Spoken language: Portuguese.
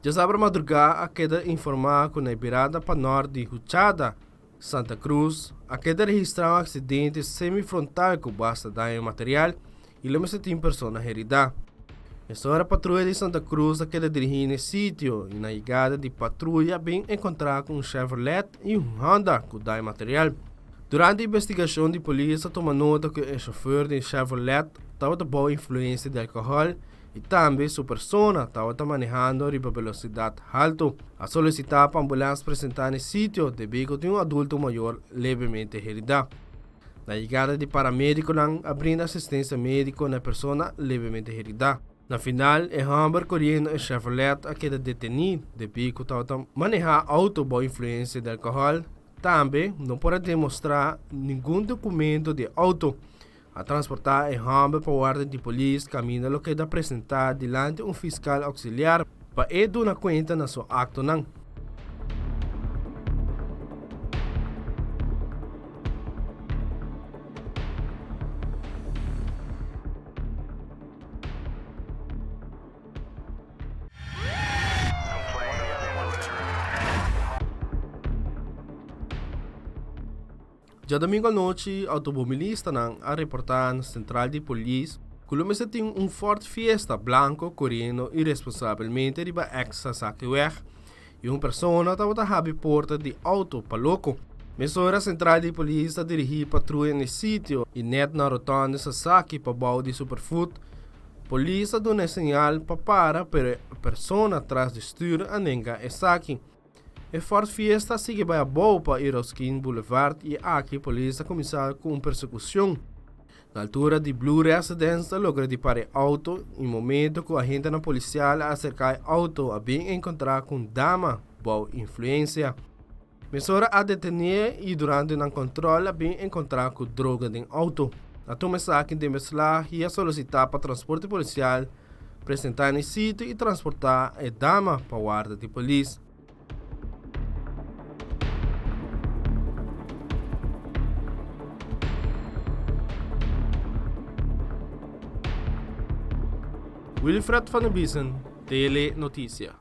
Já sabe madrugada a queda informar com a virada para norte de Huchada, Santa Cruz, a queda registrou um acidente semifrontal com basta dano material e lembra se tem pessoas heridas. Essa hora a patrulha de Santa Cruz a queda dirigir no sítio e na chegada de patrulha bem encontrar com um Chevrolet e um Honda com dano material. Durante a investigação de polícia toma nota que o chofer de Chevrolet estava de boa influência de álcool e também sua persona estava manejando a velocidade alta. A solicitar para a ambulância apresentar no sítio devido a um adulto maior levemente herido. Na chegada de paramédico abrindo assistência médica na pessoa levemente herida. Na final, o Humber correndo o Chevrolet a queda detenido devido a estava manejar auto boa influência de álcool. Também não pode demonstrar nenhum documento de auto. A transportar o Humber para a guarda de polícia caminho lo que é apresentar diante um fiscal auxiliar para ele dar conta na sua acto. Já domingo à noite, automobilista a reportar na central de polícia que tem um Ford Fiesta branco correndo irresponsavelmente riba ex-Sasaki Weg e uma pessoa estava a porta de auto para louco. Mesora central de polícia dirigir patrulha no sítio e net na rotonda Sasaki para baú de Superfood. Polícia deu um sinal para a pessoa atrás do stuur a nenga e Saki. A Ford Fiesta sigue para a boa para Erskine Boulevard e aqui a polícia começou com uma persecução. Na altura de Blue Residence, logra de parar auto em momento que a agente na policial acercar o auto a bem encontrar com dama boa influência. Mesora a detener e durante o controle a bem encontrar com droga no auto. A turma aqui de meslar e a solicitar para transporte policial, apresentar no sítio e transportar a dama para a guarda de polícia. Wilfred van den Biesen, Tele Notícia.